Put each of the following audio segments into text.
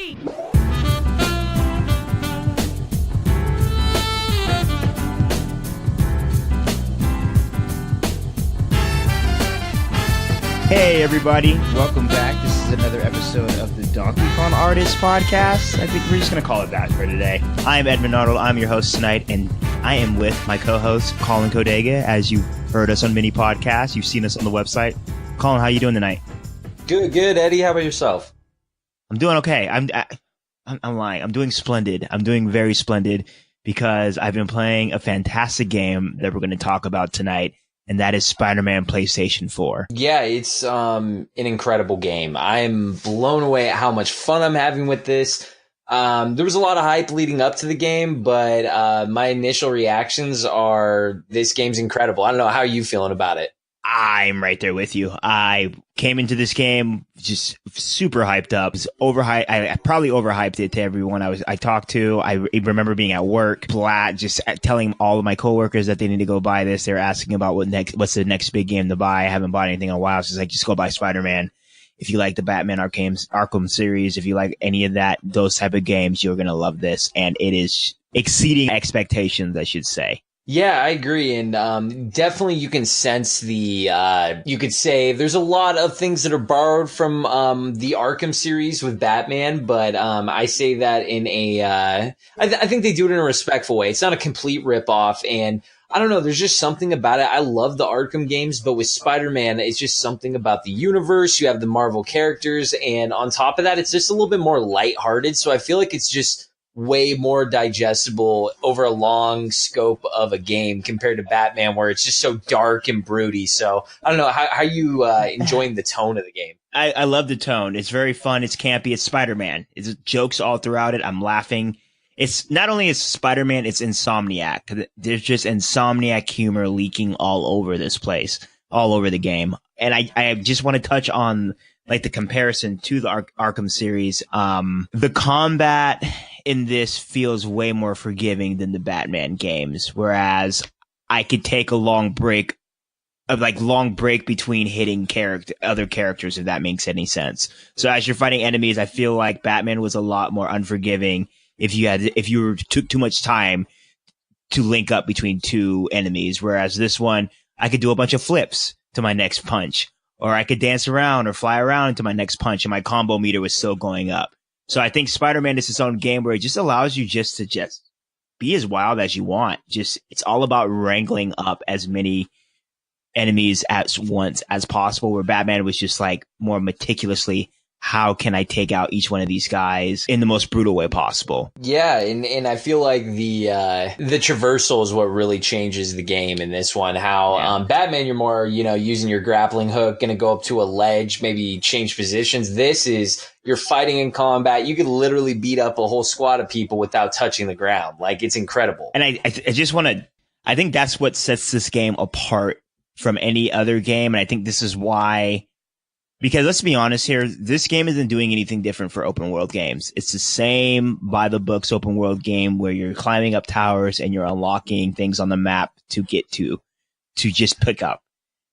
me! Hey everybody, welcome back. This is another episode of the Donkey Kong Artist Podcast. I think we're just going to call it that for today. I'm Edmund, Arnold. I'm your host tonight, and I am with my co-host, Collin Codega. As you've heard us on many podcasts, you've seen us on the website. Collin, how you doing tonight? Good, Eddie. How about yourself? I'm doing okay. I'm lying. I'm doing splendid. I'm doing very splendid because I've been playing a fantastic game that we're going to talk about tonight. And that is Spider-Man PlayStation 4. Yeah, it's an incredible game. I'm blown away at how much fun I'm having with this. There was a lot of hype leading up to the game, but my initial reactions are this game's incredible. I don't know, how are you feeling about it? I'm right there with you. I came into this game just super hyped up. It was overhyped. I probably overhyped it to everyone I talked to. I remember being at work, just telling all of my coworkers that they need to go buy this. They were asking about what's the next big game to buy. I haven't bought anything in a while. So it's like, just go buy Spider-Man. If you like the Batman Arkham series, if you like any of those type of games, you're going to love this. And it is exceeding expectations, I should say. Yeah, I agree. And definitely you can sense you could say there's a lot of things that are borrowed from the Arkham series with Batman, but I say that in I think they do it in a respectful way. It's not a complete ripoff, and I don't know, there's just something about it. I love the Arkham games, but with Spider-Man, it's just something about the universe. You have the Marvel characters, and on top of that, it's just a little bit more lighthearted, so I feel like it's just way more digestible over a long scope of a game compared to Batman, where it's just so dark and broody. So I don't know, how you enjoying the tone of the game? I love the tone. It's very fun. It's campy. It's Spider-Man. It's jokes all throughout it. I'm laughing. It's not only is Spider-Man, it's Insomniac. There's just Insomniac humor leaking all over this place, all over the game. And I just want to touch on like the comparison to the Arkham series. The combat in this feels way more forgiving than the Batman games, whereas I could take a long break between hitting other characters, if that makes any sense. So as you're fighting enemies, I feel like Batman was a lot more unforgiving if you took too much time to link up between two enemies, whereas this one, I could do a bunch of flips to my next punch, or I could dance around or fly around to my next punch, and my combo meter was still going up. So I think Spider-Man is its own game where it just allows you to be as wild as you want. It's all about wrangling up as many enemies at once as possible, where Batman was just like more meticulously, how can I take out each one of these guys in the most brutal way possible? Yeah, and I feel like the traversal is what really changes the game in this one. How Batman, you're more, using your grappling hook, going to go up to a ledge, maybe change positions. This is, you're fighting in combat. You could literally beat up a whole squad of people without touching the ground. Like, it's incredible. And I think that's what sets this game apart from any other game. And I think this is why, because let's be honest here, this game isn't doing anything different for open world games. It's the same by the books open world game where you're climbing up towers and you're unlocking things on the map to get to just pick up.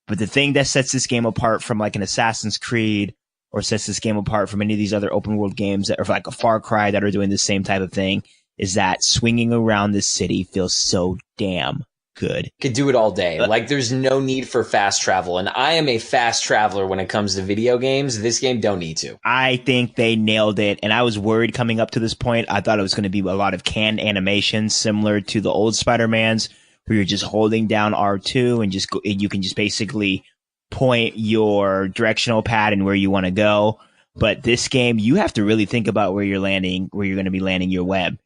But the thing that sets this game apart from like an Assassin's Creed, or sets this game apart from any of these other open world games that are like a Far Cry that are doing the same type of thing, is that swinging around this city feels so damn good. Could do it all day. Like, there's no need for fast travel. And I am a fast traveler when it comes to video games. This game don't need to. I think they nailed it. And I was worried coming up to this point. I thought it was going to be a lot of canned animations similar to the old Spider-Mans, where you're just holding down R2 and you can just basically point your directional pad and where you want to go. But this game, you have to really think about where you're going to be landing your web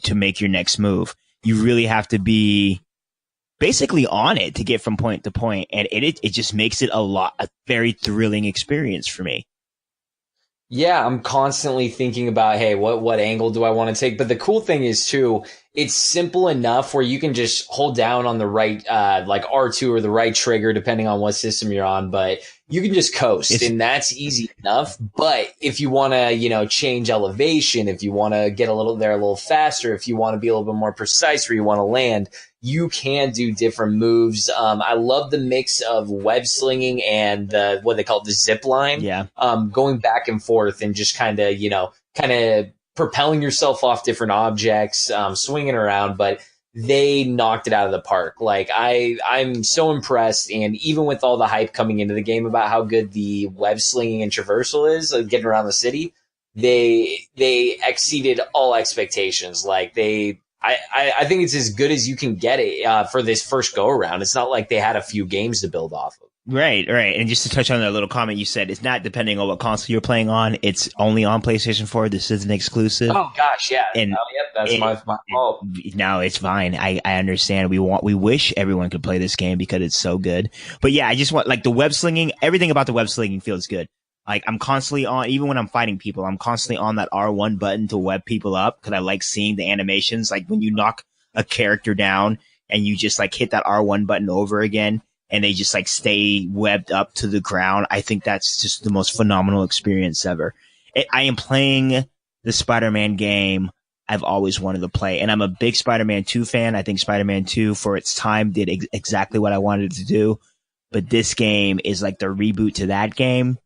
to make your next move. You really have to be basically on it to get from point to point, and it just makes it a very thrilling experience for me. Yeah, I'm constantly thinking about, hey, what angle do I want to take? But the cool thing is, too, it's simple enough where you can just hold down on the right, like R2 or the right trigger, depending on what system you're on, but you can just coast, and that's easy enough. But if you want to, change elevation, if you want to get a little faster, if you want to be a little bit more precise where you want to land, you can do different moves. I love the mix of web slinging and what they call the zip line. Yeah. Going back and forth and just kind of, kind of propelling yourself off different objects, swinging around, but they knocked it out of the park. Like I'm so impressed, and even with all the hype coming into the game about how good the web slinging and traversal is, getting around the city, they exceeded all expectations. Like I think it's as good as you can get it for this first go around. It's not like they had a few games to build off of. Right. And just to touch on that little comment you said, it's not depending on what console you're playing on. It's only on PlayStation 4. This isn't exclusive. Oh gosh, yeah. And that's my fault. No, it's fine. I understand. We wish everyone could play this game because it's so good. But yeah, I just want, like, the web slinging, everything about the web slinging feels good. Like, I'm constantly on, even when I'm fighting people, I'm constantly on that R1 button to web people up because I like seeing the animations. Like, when you knock a character down and you just, like, hit that R1 button over again, and they just, like, stay webbed up to the ground. I think that's just the most phenomenal experience ever. I am playing the Spider-Man game I've always wanted to play, and I'm a big Spider-Man 2 fan. I think Spider-Man 2, for its time, did exactly what I wanted it to do. But this game is like the reboot to that game,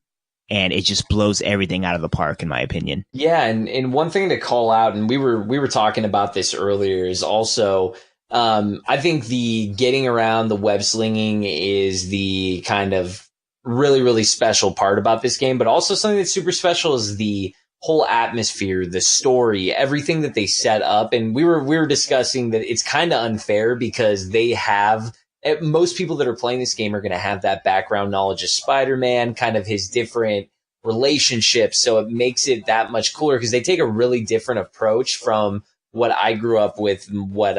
and it just blows everything out of the park, in my opinion. Yeah, and one thing to call out, and we were talking about this earlier, is also... I think the getting around the web slinging is the kind of really, really special part about this game, but also something that's super special is the whole atmosphere, the story, everything that they set up. And we were discussing that it's kind of unfair because they have, most people that are playing this game are going to have that background knowledge of Spider-Man, kind of his different relationships. So it makes it that much cooler because they take a really different approach from what I grew up with, what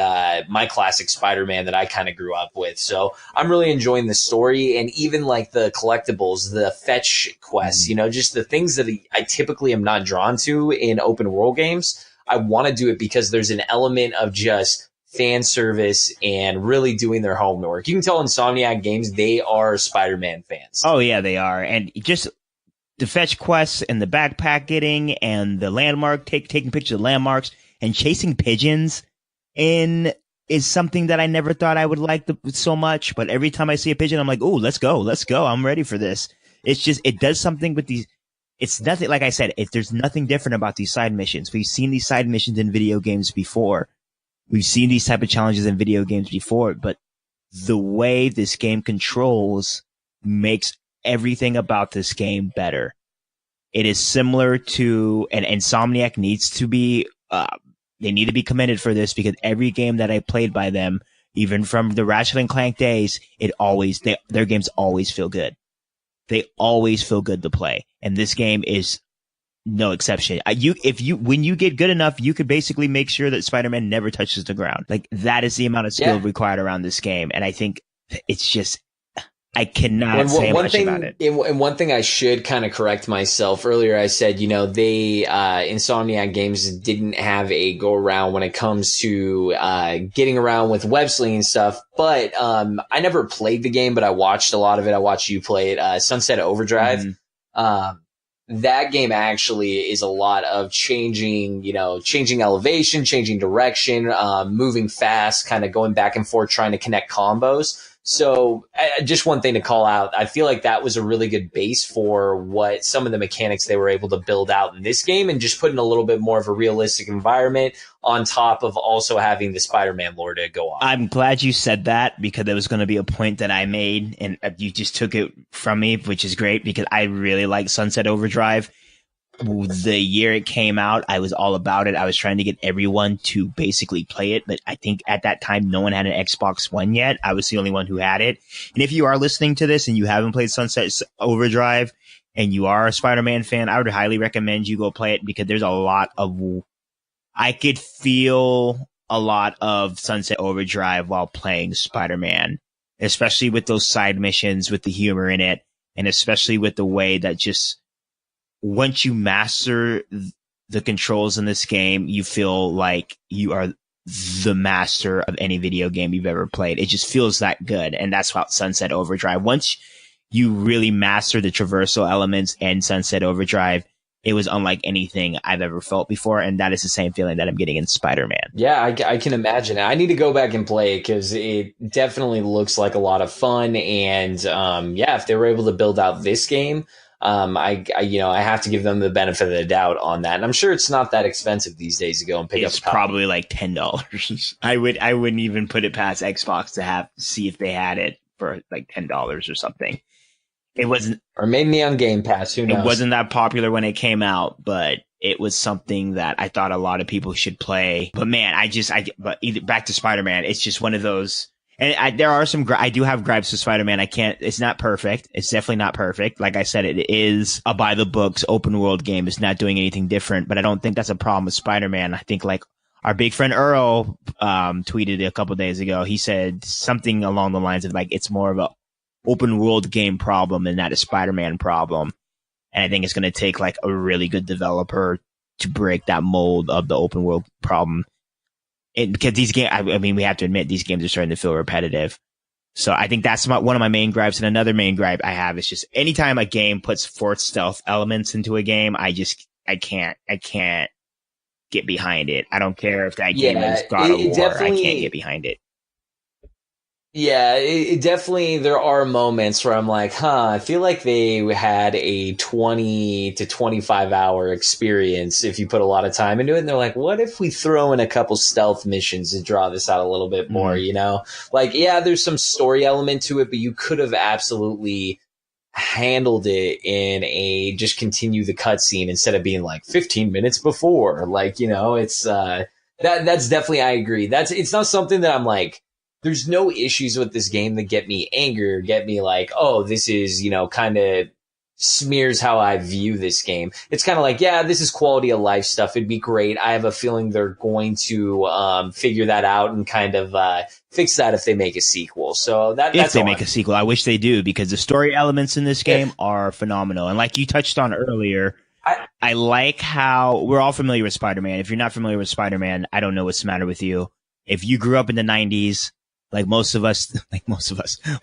my classic Spider-Man that I kind of grew up with. So I'm really enjoying the story, and even like the collectibles, the fetch quests, you know, just the things that I typically am not drawn to in open world games. I want to do it because there's an element of just fan service and really doing their homework. You can tell Insomniac Games, they are Spider-Man fans. Oh yeah, they are. And just the fetch quests and the backpack getting and the landmark, taking pictures of landmarks, and chasing pigeons is something that I never thought I would like so much. But every time I see a pigeon, I'm like, oh, let's go. I'm ready for this. It's just, it does something with these. It's nothing, like I said, there's nothing different about these side missions. We've seen these side missions in video games before. We've seen these type of challenges in video games before, but the way this game controls makes everything about this game better. It is similar to, and Insomniac needs to be, they need to be commended for this because every game that I played by them, even from the Ratchet and Clank days, their games always feel good. They always feel good to play. And this game is no exception. When you get good enough, you could basically make sure that Spider-Man never touches the ground. Like, that is the amount of skill required around this game. And I think it's just, I cannot say much about it. And one thing I should kind of correct myself. Earlier I said, you know, they, Insomniac Games didn't have a go around when it comes to, getting around with web slinging and stuff. But, I never played the game, but I watched a lot of it. I watched you play it, Sunset Overdrive. That game actually is a lot of changing elevation, changing direction, moving fast, kind of going back and forth, trying to connect combos. So just one thing to call out, I feel like that was a really good base for what some of the mechanics they were able to build out in this game, and just putting a little bit more of a realistic environment on top of also having the Spider-Man lore to go on. I'm glad you said that because it was going to be a point that I made, and you just took it from me, which is great because I really like Sunset Overdrive. The year it came out, I was all about it. I was trying to get everyone to basically play it, but I think at that time, no one had an Xbox One yet. I was the only one who had it. And if you are listening to this and you haven't played Sunset Overdrive and you are a Spider-Man fan, I would highly recommend you go play it because there's a lot of, I could feel a lot of Sunset Overdrive while playing Spider-Man, especially with those side missions, with the humor in it, and especially with the way that just, once you master the controls in this game, you feel like you are the master of any video game you've ever played. It just feels that good. And that's about Sunset Overdrive. Once you really master the traversal elements in Sunset Overdrive, it was unlike anything I've ever felt before. And that is the same feeling that I'm getting in Spider-Man. Yeah, I can imagine. I need to go back and play it because it definitely looks like a lot of fun. And yeah, if they were able to build out this game, I have to give them the benefit of the doubt on that. And I'm sure it's not that expensive these days to go and pick up a copy. It's probably like $10. I wouldn't even put it past Xbox to see if they had it for like $10 or something. It wasn't, or maybe on Game Pass. Who knows? It wasn't that popular when it came out, but it was something that I thought a lot of people should play. But man, back to Spider-Man. It's just one of those. And there are some, I do have gripes with Spider-Man. It's not perfect. It's definitely not perfect. Like I said, it is a by the books open world game. It's not doing anything different, but I don't think that's a problem with Spider-Man. I think like our big friend Earl, tweeted a couple days ago. He said something along the lines of like, it's more of a open world game problem and not a Spider-Man problem. And I think it's going to take like a really good developer to break that mold of the open world problem. Because these games, I mean, we have to admit these games are starting to feel repetitive. So I think that's one of my main gripes. And another main gripe I have is just anytime a game puts fourth stealth elements into a game, I can't get behind it. I don't care if that game is God of War. I can't get behind it. Yeah, it definitely, there are moments where I'm like, I feel like they had a 20 to 25 hour experience if you put a lot of time into it. And they're like, what if we throw in a couple stealth missions to draw this out a little bit more, you know? Like, yeah, there's some story element to it, but you could have absolutely handled it in a just continue the cutscene instead of being like 15 minutes before. Like, you know, it's, that's definitely, I agree. It's not something that I'm like, there's no issues with this game that get me angry or get me like, oh, this is, you know, kind of smears how I view this game. It's kind of like, yeah, this is quality of life stuff. It'd be great. I have a feeling they're going to figure that out and kind of fix that if they make a sequel. So that's if they make a sequel, I wish they do, because the story elements in this game are phenomenal. And like you touched on earlier, I like how we're all familiar with Spider-Man. If you're not familiar with Spider-Man, I don't know what's the matter with you. If you grew up in the 90s, like most of us,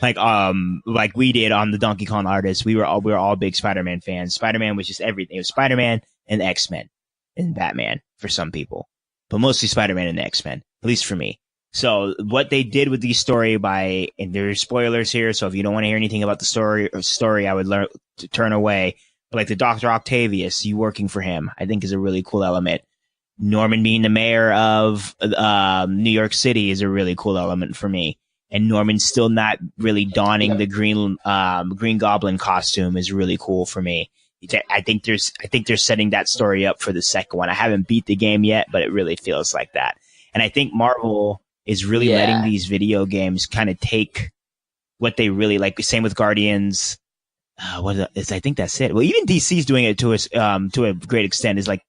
like we did on the Donkey Kong Artists, we were all big Spider-Man fans. Spider-Man was just everything. It was Spider-Man and X-Men and Batman for some people, but mostly Spider-Man and X-Men, at least for me. So what they did with the story and there's spoilers here, so if you don't want to hear anything about the story, I would learn to turn away. But like the Dr. Octavius, you working for him, I think is a really cool element. Norman being the mayor of New York City is a really cool element for me. And Norman still not really donning the Green Goblin costume is really cool for me. I think they're setting that story up for the second one. I haven't beat the game yet, but it really feels like that. And I think Marvel is really letting these video games kind of take what they really like. Same with Guardians. I think that's it. Well, even DC's doing it to a great extent, is like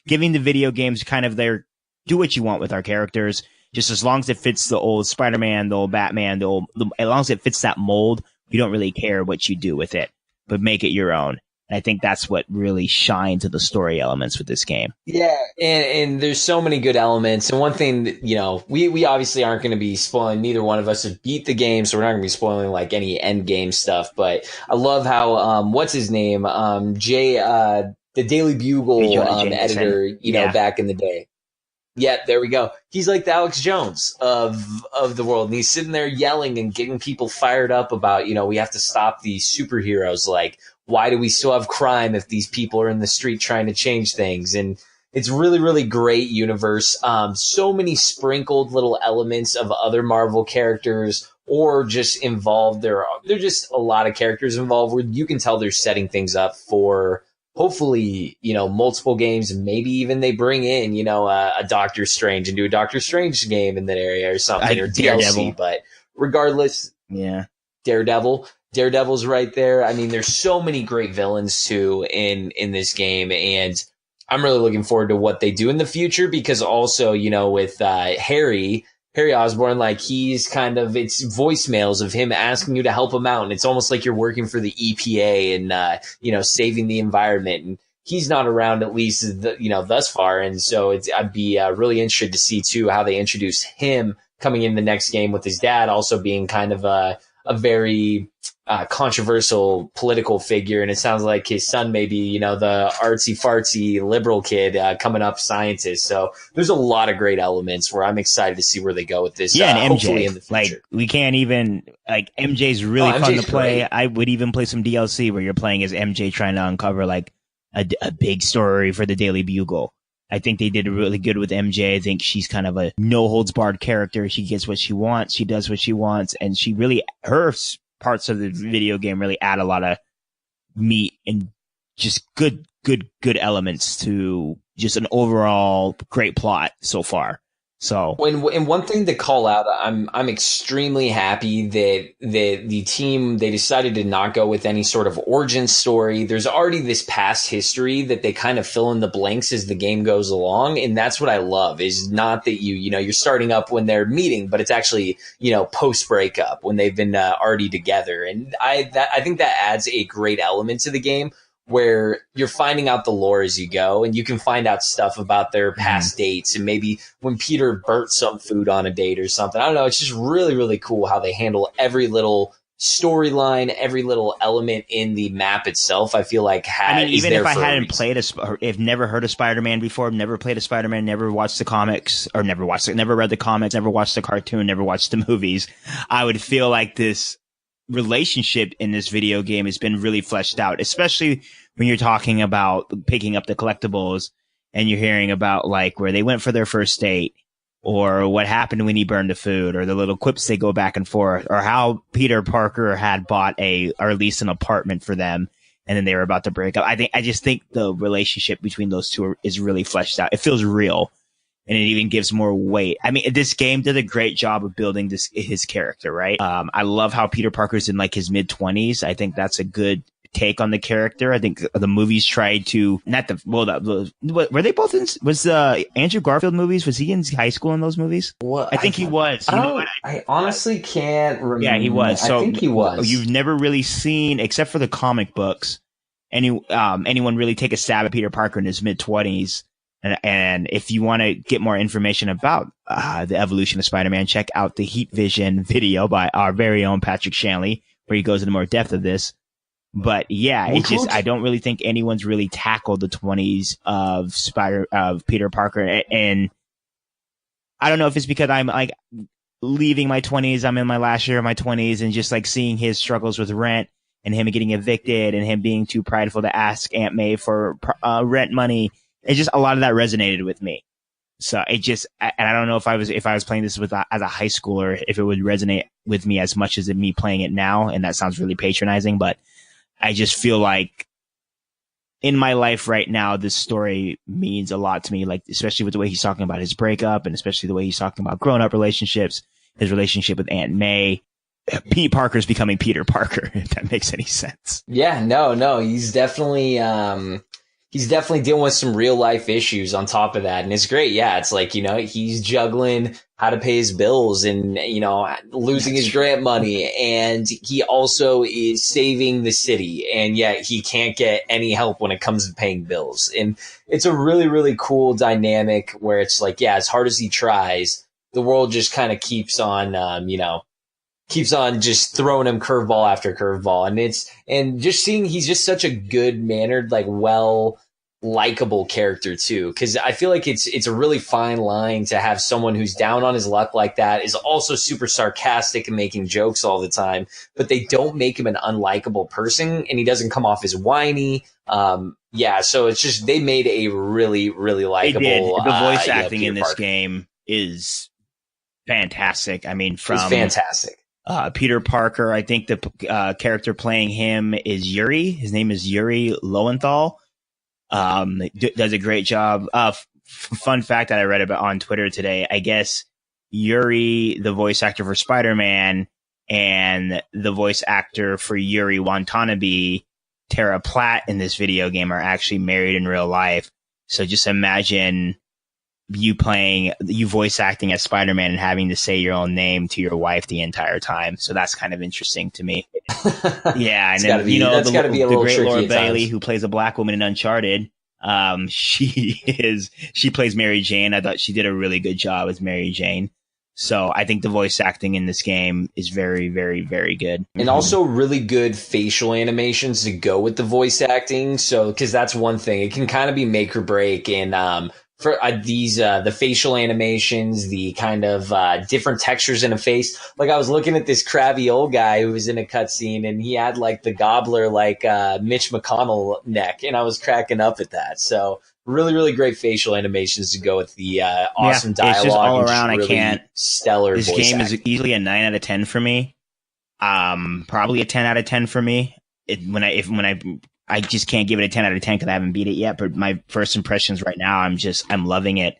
giving the video games kind of their do what you want with our characters, just as long as it fits the old Spider-Man, the old Batman, as long as it fits that mold, you don't really care what you do with it, but make it your own. And I think that's what really shines in the story elements with this game. Yeah, and there's so many good elements. And one thing that, you know, we obviously aren't going to be spoiling, neither one of us have beat the game, so we're not going to be spoiling like any end game stuff. But I love how, what's his name? Jay, the Daily Bugle editor, you know, back in the day. Yeah, there we go. He's like the Alex Jones of the world. And he's sitting there yelling and getting people fired up about, you know, we have to stop these superheroes. Like, why do we still have crime if these people are in the street trying to change things? And it's really, really great universe. So many sprinkled little elements of other Marvel characters, or just involved. There are just a lot of characters involved where you can tell they're setting things up for hopefully, you know, multiple games, and maybe even they bring in, you know, a Doctor Strange and do a Doctor Strange game in that area or something, or DLC. But regardless, Daredevil's right there. I mean, there's so many great villains too in this game, and I'm really looking forward to what they do in the future, because also, you know, with Harry Osborn, like he's kind of, it's voicemails of him asking you to help him out. And it's almost like you're working for the EPA and, you know, saving the environment. And he's not around, at least, you know, thus far. And so I'd be really interested to see too, how they introduce him coming in the next game with his dad also being kind of a a very controversial political figure, and it sounds like his son may be, you know, the artsy fartsy liberal kid coming up scientist. So there's a lot of great elements where I'm excited to see where they go with this. Yeah, and MJ, hopefully in the future. like we can't even like MJ's really fun MJ's to play. great. I would even play some DLC where you're playing as MJ trying to uncover like a big story for the Daily Bugle. I think they did really good with MJ. I think she's kind of a no holds barred character. She gets what she wants. She does what she wants. And she really, her parts of the video game really add a lot of meat and just good elements to just an overall great plot so far. So, and one thing to call out, I'm extremely happy that the team, they decided to not go with any sort of origin story. There's already this past history that they kind of fill in the blanks as the game goes along, and that's what I love. Is not that you're starting up when they're meeting, but it's actually post breakup when they've been already together, and I think that adds a great element to the game, where you're finding out the lore as you go, and you can find out stuff about their past dates, and maybe when Peter burnt some food on a date or something. I don't know. It's just really, really cool how they handle every little storyline, every little element in the map itself. I feel like even if I hadn't played if never heard of Spider-Man before, never played a Spider-Man, never watched the comics, or never read the comics, never watched the cartoon, never watched the movies, I would feel like this relationship in this video game has been really fleshed out, especially when you're talking about picking up the collectibles and you're hearing about like where they went for their first date, or what happened when he burned the food, or the little quips they go back and forth, or how Peter Parker had bought or at least an apartment for them, and then they were about to break up. I just think the relationship between those two is really fleshed out. It feels real. And it even gives more weight. I mean, this game did a great job of building his character, right? I love how Peter Parker's in like his mid-20s. I think that's a good take on the character. I think the movies tried to were they both in? Was Andrew Garfield movies? Was he in high school in those movies? Well, I think he was. I honestly can't remember. Yeah, he was. So I think he was. You've never really seen, except for the comic books, anyone really take a stab at Peter Parker in his mid-20s. And if you want to get more information about the evolution of Spider-Man, check out the Heat Vision video by our very own Patrick Shanley, where he goes into more depth of this. But yeah, I don't really think anyone's really tackled the 20s of Peter Parker. And I don't know if it's because I'm like leaving my 20s, I'm in my last year of my 20s, and just like seeing his struggles with rent and him getting evicted and him being too prideful to ask Aunt May for rent money. It just, a lot of that resonated with me. So it just, and I don't know if I was playing this as a high schooler, if it would resonate with me as much as me playing it now. And that sounds really patronizing, but I just feel like in my life right now, this story means a lot to me. Like, especially with the way he's talking about his breakup, and especially the way he's talking about grown up relationships, his relationship with Aunt May. Pete Parker's becoming Peter Parker, if that makes any sense. Yeah, no, he's definitely dealing with some real life issues on top of that. And it's great. Yeah. It's like, he's juggling how to pay his bills and, losing his grant money. And he also is saving the city. And yet he can't get any help when it comes to paying bills. And it's a really, really cool dynamic where it's like, yeah, as hard as he tries, the world just kind of keeps on just throwing him curveball after curveball. And just seeing, he's just such a good mannered, like likable character too, because I feel like it's a really fine line to have someone who's down on his luck like that, is also super sarcastic and making jokes all the time, but they don't make him an unlikable person, and he doesn't come off as whiny. So it's just, they made a really, really likable. The voice acting in this game is fantastic. I mean, it's fantastic. Peter Parker, I think the character playing him is Yuri. His name is Yuri Lowenthal. Does a great job. Fun fact that I read about on Twitter today, I guess Yuri, the voice actor for Spider-Man, and the voice actor for Yuri Watanabe, Tara Platt, in this video game are actually married in real life. So just imagine you voice acting as Spider-Man and having to say your own name to your wife the entire time. So that's kind of interesting to me. Yeah. And then, the great Laura Bailey, who plays a black woman in Uncharted. She plays Mary Jane. I thought she did a really good job as Mary Jane. So I think the voice acting in this game is very, very, very good. And also really good facial animations to go with the voice acting. So, because that's one thing, it can kind of be make or break. And for these, the facial animations, the kind of different textures in a face. Like I was looking at this crabby old guy who was in a cutscene, and he had like the gobbler, like Mitch McConnell neck, and I was cracking up at that. So really, really great facial animations to go with the awesome dialogue. It's just all and around. really I can't. Stellar. This voice game acting. is easily a 9 out of 10 for me. Probably a 10 out of 10 for me. I just can't give it a 10 out of 10 because I haven't beat it yet. But my first impressions right now, I'm loving it.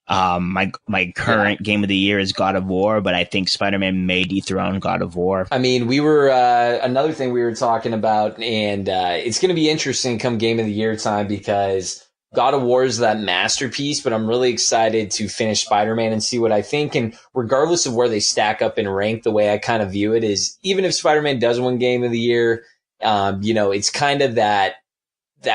My current game of the year is God of War, but I think Spider-Man may dethrone God of War. I mean, we were another thing we were talking about, and it's going to be interesting come Game of the Year time because God of War is that masterpiece, but I'm really excited to finish Spider-Man and see what I think. And regardless of where they stack up in rank, the way I kind of view it is even if Spider-Man does win Game of the Year, it's kind of that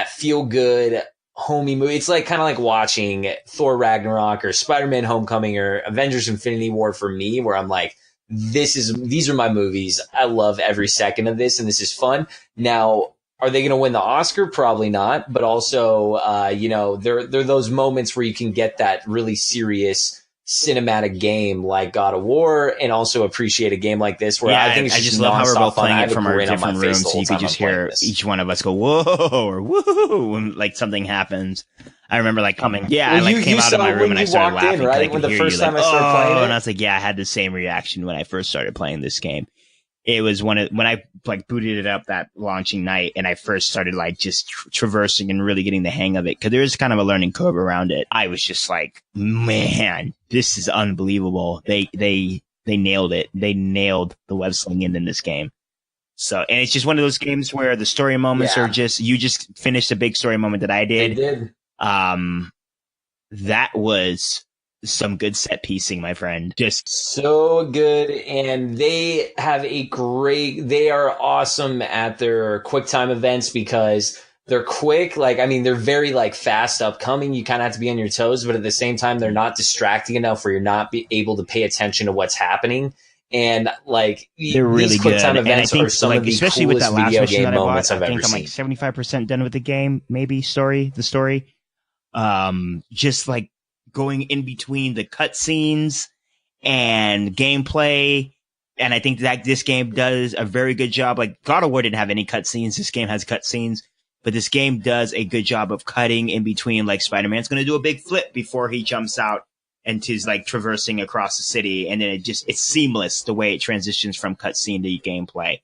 feel good homey movie. It's like kind of like watching Thor Ragnarok or Spider-Man Homecoming or Avengers Infinity War for me, where I'm like, these are my movies. I love every second of this, and this is fun. Now, are they going to win the Oscar? Probably not. But also, there are those moments where you can get that really serious cinematic game like God of War and also appreciate a game like this where I think it's just love how we're both fun. playing it from our different rooms, so you could just hear each one of us go whoa or whoa when like something happens. I remember like coming, I came out of my room and I started laughing right? When the first time I started playing it, and I was like, I had the same reaction when I first started playing this game. It was when I like booted it up that launching night and I first started like just traversing and really getting the hang of it because there is kind of a learning curve around it. I was just like, man, this is unbelievable. They nailed it. They nailed the web slinging in this game. So, and it's just one of those games where the story moments are just, you just finished a big story moment that I did. They did. That was some good set piecing, my friend. Just so good. And they are awesome at their quick time events because they're quick. Like, I mean, they're very like fast upcoming. You kind of have to be on your toes, but at the same time, they're not distracting enough where you're not able to pay attention to what's happening. And like they're really these quick good. time events and I think, are some of the especially with coolest that last video mission game that I moments bought, I've I ever think I'm seen. like 75% done with the game, maybe the story. Just like going in between the cutscenes and gameplay. And I think that this game does a very good job. Like God of War didn't have any cutscenes. This game has cutscenes, but this game does a good job of cutting in between. Like Spider-Man's going to do a big flip before he jumps out and is like traversing across the city. And then it's seamless the way it transitions from cutscene to gameplay.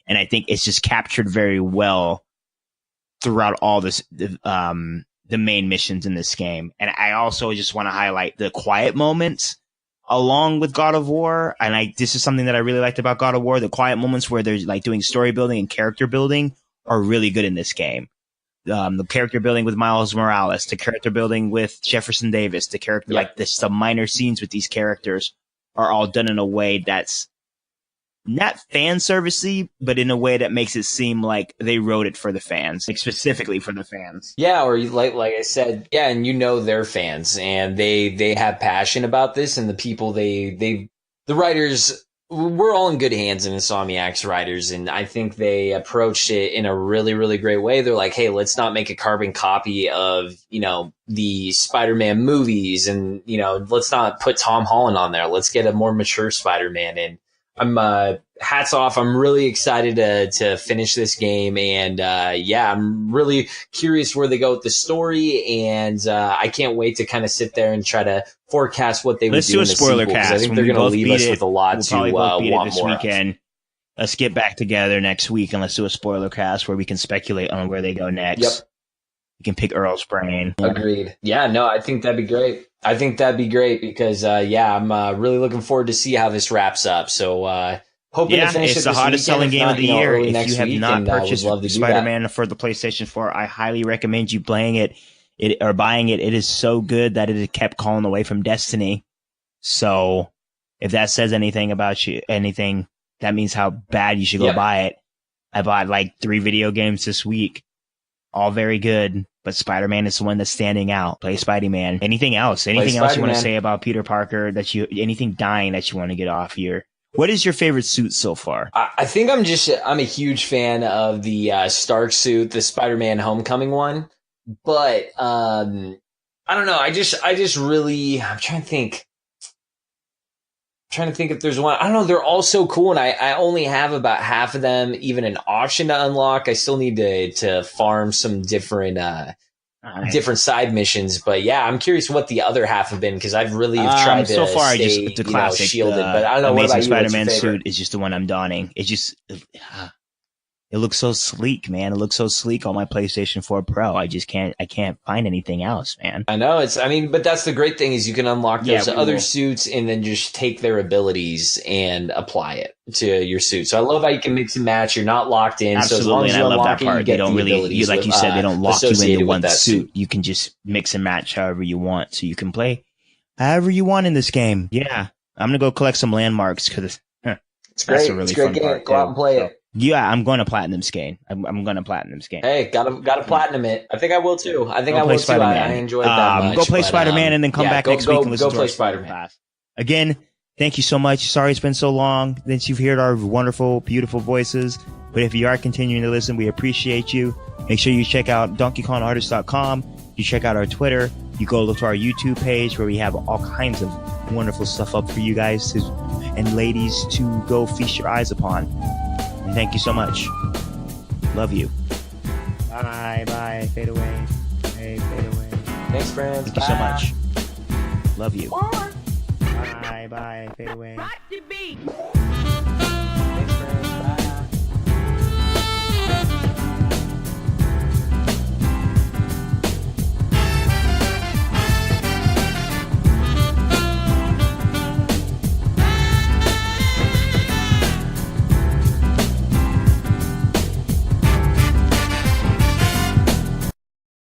And I think it's just captured very well throughout all this, the main missions in this game. And I also just want to highlight the quiet moments along with God of War. And this is something that I really liked about God of War. The quiet moments where they're like doing story building and character building are really good in this game. The character building with Miles Morales, the character building with Jefferson Davis, the character, like the minor scenes with these characters are all done in a way that's not fan servicey, but in a way that makes it seem like they wrote it for the fans, like specifically for the fans. Yeah, or like I said, and they're fans and they have passion about this, and the people the writers, we're all in good hands in Insomniac's writers, and I think they approached it in a really, really great way. They're like, hey, let's not make a carbon copy of, the Spider-Man movies, and, let's not put Tom Holland on there. Let's get a more mature Spider-Man. And I'm hats off. I'm really excited to finish this game, and I'm really curious where they go with the story, and I can't wait to kind of sit there and try to forecast what they would do in the spoiler sequel, cast. I think they're going to leave us with a lot to want this more weekend. of. Let's get back together next week and let's do a spoiler cast where we can speculate on where they go next. Yep. We can pick Earl's brain. Agreed. Yeah, no, I think that'd be great. Because, I'm really looking forward to see how this wraps up. So, hoping to finish it it's the hottest selling game of the year. If you have not purchased Spider-Man for the PlayStation 4, I highly recommend you playing it or buying it. It is so good that it has kept calling away from Destiny. So, if that says anything about you, that means how bad you should go buy it. I bought like 3 video games this week. All very good, but Spider-Man is the one that's standing out. Play Spidey-Man. Anything else? Anything else you want to say about Peter Parker anything dying that you want to get off here? What is your favorite suit so far? I think I'm a huge fan of the Stark suit, the Spider-Man Homecoming one. But I don't know. I just really, I'm trying to think if there's one. I don't know. They're all so cool, and I only have about half of them even an option to unlock. I still need to farm some different side missions. But yeah, I'm curious what the other half have been, because I've really tried to so far stay, just the classic shielded. But I don't know. Amazing What about Spider-Man you? suit is just the one I'm donning. It just it looks so sleek, man. It looks so sleek on my PlayStation 4 Pro. I can't find anything else, man. I know but that's the great thing is you can unlock those other suits and then just take their abilities and apply it to your suit. So I love how you can mix and match. You're not locked in. Absolutely, so as long as and you I love unlock that part. it, you get they don't really, like you said, they don't lock you into one suit. You can just mix and match however you want. So you can play however you want in this game. Yeah. I'm going to go collect some landmarks because it's great. That's a really it's a great fun game. part Go out and play it. Yeah, I'm going to platinum scan. I'm going to platinum scan. Hey, gotta platinum it. I think I will too. I will too. I enjoyed that much. Go play Spider-Man and then come back next week and listen to our Spider-Man class. Again, thank you so much. Sorry it's been so long since you've heard our wonderful, beautiful voices. But if you are continuing to listen, we appreciate you. Make sure you check out DonkeyKongArtist.com. You check out our Twitter. You go look to our YouTube page where we have all kinds of wonderful stuff up for you guys and ladies to go feast your eyes upon. And thank you so much. Love you. Bye. Fade away. Hey, fade away. Thanks, friends. Thank you so much. Love you. Bye. Fade away.